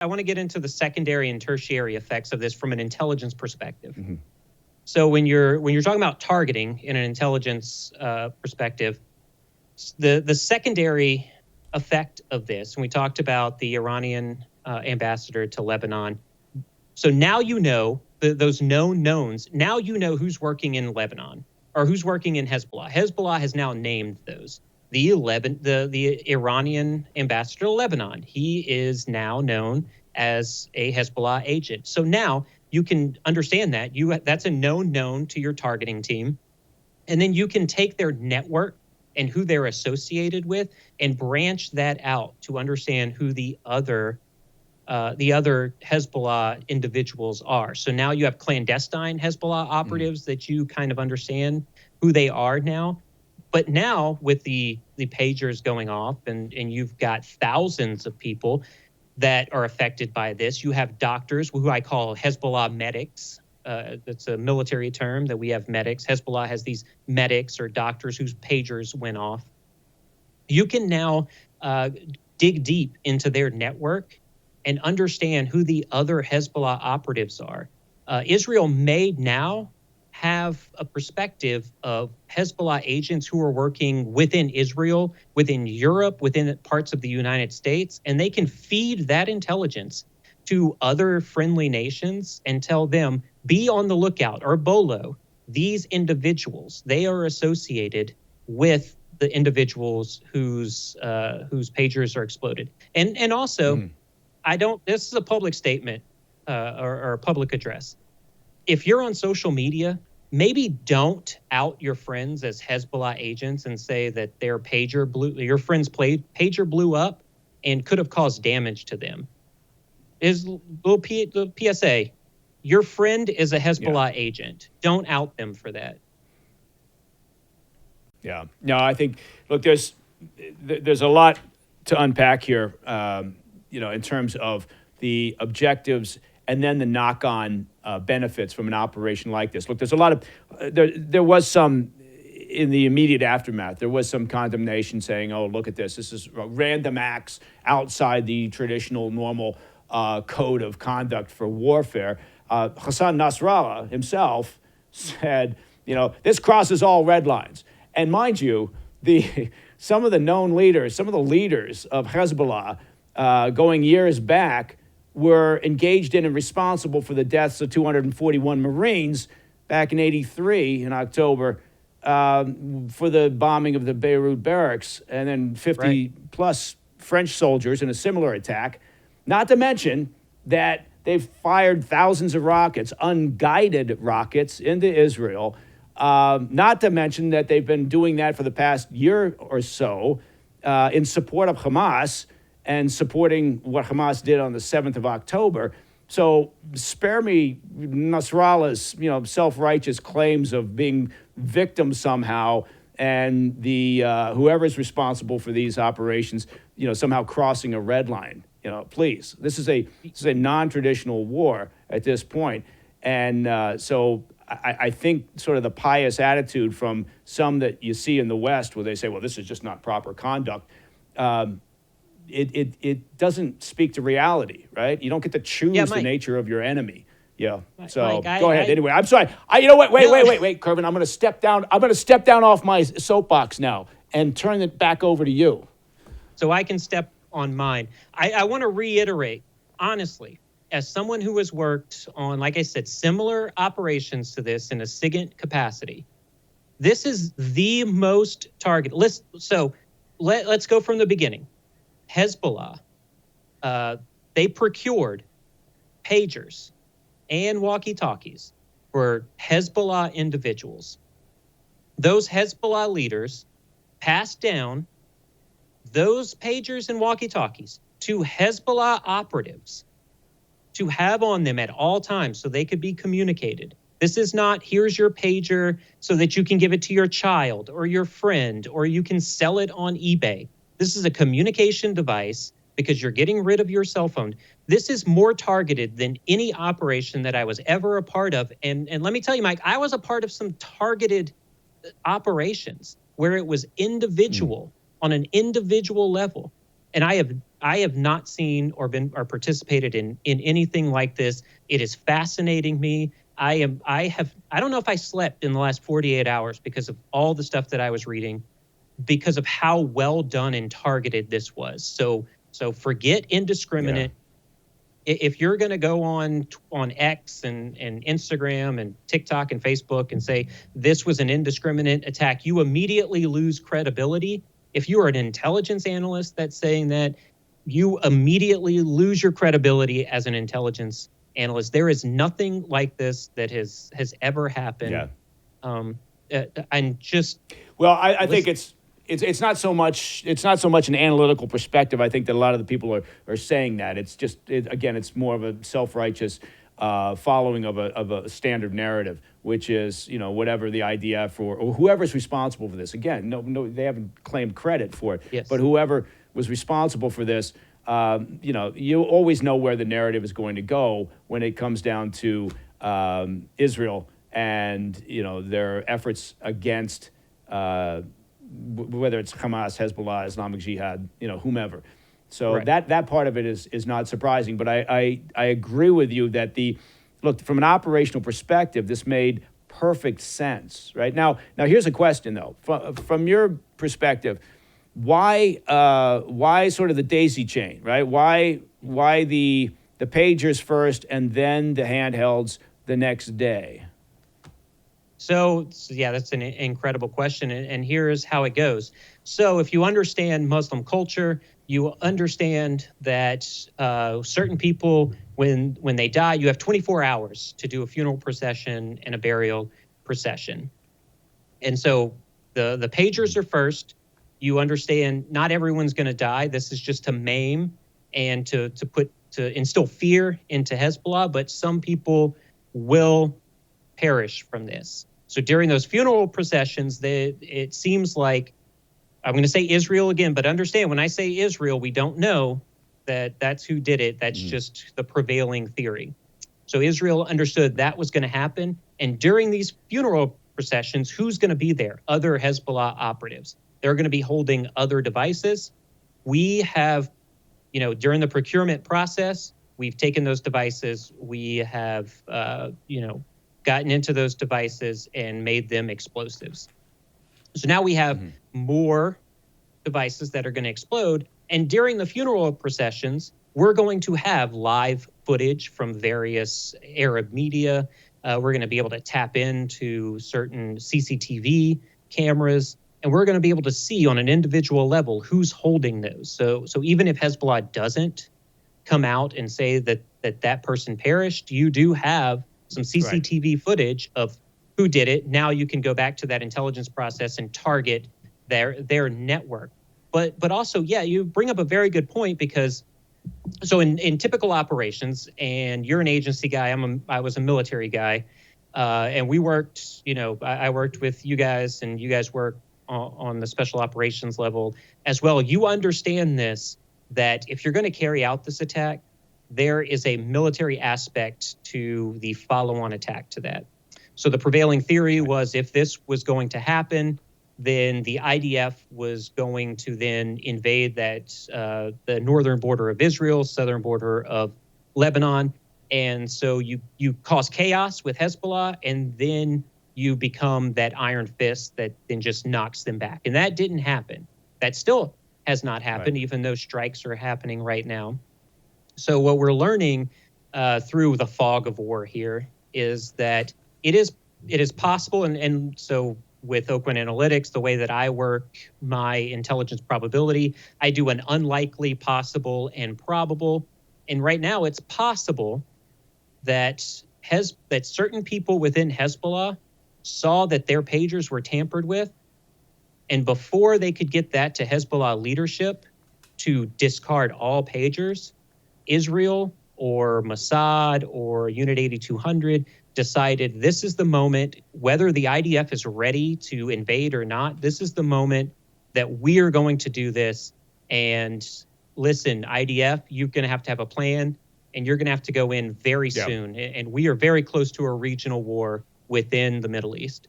I want to get into the secondary and tertiary effects of this from an intelligence perspective. Mm-hmm. So when you're talking about targeting in an intelligence perspective, the secondary effect of this, and we talked about the Iranian ambassador to Lebanon. So now you know those known knowns. Now you know who's working in Lebanon or who's working in Hezbollah. Hezbollah has now named those. The Iranian ambassador to Lebanon, he is now known as a Hezbollah agent. So now you can understand that that's a known to your targeting team, and then you can take their network and who they're associated with and branch that out to understand who the other Hezbollah individuals are. So now you have clandestine Hezbollah operatives that you kind of understand who they are now. But now with the pagers going off and you've got thousands of people that are affected by this. You have doctors who I call Hezbollah medics. That's a military term that we have medics. Hezbollah has these medics or doctors whose pagers went off. You can now dig deep into their network and understand who the other Hezbollah operatives are. Israel may now have a perspective of Hezbollah agents who are working within Israel, within Europe, within parts of the United States, and they can feed that intelligence to other friendly nations and tell them, be on the lookout, or BOLO, these individuals, they are associated with the individuals whose pagers are exploded. And also, this is a public statement or a public address. If you're on social media, maybe don't out your friends as Hezbollah agents and say that your friend's pager blew up and could have caused damage to them. The PSA, your friend is a Hezbollah agent. Don't out them for that. Yeah. No, I think, look, there's a lot to unpack here, in terms of the objectives and then the knock-on benefits from an operation like this. Look, there's a lot of, there was some, in the immediate aftermath, there was some condemnation saying, oh, look at this. This is random acts outside the traditional, normal code of conduct for warfare. Hassan Nasrallah himself said, this crosses all red lines. And mind you, some of the known leaders, some of the leaders of Hezbollah going years back were engaged in and responsible for the deaths of 241 Marines back in '83 in October for the bombing of the Beirut barracks, and then 50 plus French soldiers in a similar attack. Not to mention that they've fired thousands of rockets, unguided rockets, into Israel. Not to mention that they've been doing that for the past year or so in support of Hamas and supporting what Hamas did on the 7th of October. So spare me Nasrallah's, self-righteous claims of being victim somehow, and the whoever's responsible for these operations, somehow crossing a red line. Please, this is a non-traditional war at this point, and so I think sort of the pious attitude from some that you see in the West, where they say, well, this is just not proper conduct. It doesn't speak to reality, right? You don't get to choose the nature of your enemy. Yeah. So Mike, go ahead. Anyway, I'm sorry. You know what? Wait, Kervin. I'm going to step down. I'm going to step down off my soapbox now and turn it back over to you. So I can step on mine. I want to reiterate, honestly, as someone who has worked on, like I said, similar operations to this in a SIGINT capacity, this is the most targeted. So let's go from the beginning. Hezbollah, they procured pagers and walkie-talkies for Hezbollah individuals. Those Hezbollah leaders passed down those pagers and walkie-talkies to Hezbollah operatives to have on them at all times so they could be communicated. This is not, here's your pager so that you can give it to your child or your friend, or you can sell it on eBay. This is a communication device because you're getting rid of your cell phone. This is more targeted than any operation that I was ever a part of. And let me tell you, Mike, I was a part of some targeted operations where it was individual on an individual level. And I have I have not seen or participated in anything like this. It is fascinating me. I don't know if I slept in the last 48 hours because of all the stuff that I was reading, because of how well done and targeted this was. So forget indiscriminate. If you're going to go on X and Instagram and TikTok and Facebook and say this was an indiscriminate attack, you immediately lose credibility. If you are an intelligence analyst that's saying that, you immediately lose your credibility as an intelligence analyst. There is nothing like this that has ever happened. And just I think it's not so much an analytical perspective. I think that a lot of the people are saying that. It's just again, it's more of a self-righteous following of a standard narrative, which is, whatever the IDF or whoever's responsible for this. Again, no, they haven't claimed credit for it, yes. But whoever was responsible for this, you always know where the narrative is going to go when it comes down to Israel and their efforts against whether it's Hamas, Hezbollah, Islamic Jihad, whomever. So right. that part of it is not surprising. But I agree with you that look, from an operational perspective, this made perfect sense. Right now here's a question though, from your perspective. Why sort of the daisy chain, right? Why the pagers first and then the handhelds the next day? So yeah, that's an incredible question. And here's how it goes. So if you understand Muslim culture, you understand that certain people, when they die, you have 24 hours to do a funeral procession and a burial procession. And so the pagers are first. You understand not everyone's going to die. This is just to maim and to instill fear into Hezbollah, but some people will perish from this. So during those funeral processions, it seems like, I'm going to say Israel again, but understand when I say Israel, we don't know that that's who did it. That's just the prevailing theory. So Israel understood that was going to happen. And during these funeral processions, who's going to be there? Other Hezbollah operatives. They're going to be holding other devices. We have, during the procurement process, we've taken those devices. We have, gotten into those devices and made them explosives. So now we have more devices that are going to explode. And during the funeral processions, we're going to have live footage from various Arab media. We're going to be able to tap into certain CCTV cameras, and we're going to be able to see on an individual level who's holding those. So even if Hezbollah doesn't come out and say that person perished, you do have some CCTV footage of who did it. Now you can go back to that intelligence process and target their network. But also, yeah, you bring up a very good point, because so in typical operations, and you're an agency guy, I was a military guy, and we worked, I worked with you guys, and you guys work on the special operations level as well. You understand this, that if you're going to carry out this attack, there is a military aspect to the follow-on attack to that. So the prevailing theory was, if this was going to happen, then the IDF was going to then invade the northern border of Israel, southern border of Lebanon. And so you cause chaos with Hezbollah, and then you become that iron fist that then just knocks them back. And that didn't happen. That still has not happened, even though strikes are happening right now. So what we're learning through the fog of war here is that it is possible. And so with Aucoin Analytics, the way that I work my intelligence probability, I do an unlikely, possible, and probable. And right now it's possible that certain people within Hezbollah saw that their pagers were tampered with. And before they could get that to Hezbollah leadership to discard all pagers, Israel or Mossad or Unit 8200 decided this is the moment, whether the IDF is ready to invade or not, this is the moment that we are going to do this. And listen, IDF, you're going to have a plan, and you're going to have to go in very soon. And we are very close to a regional war within the Middle East.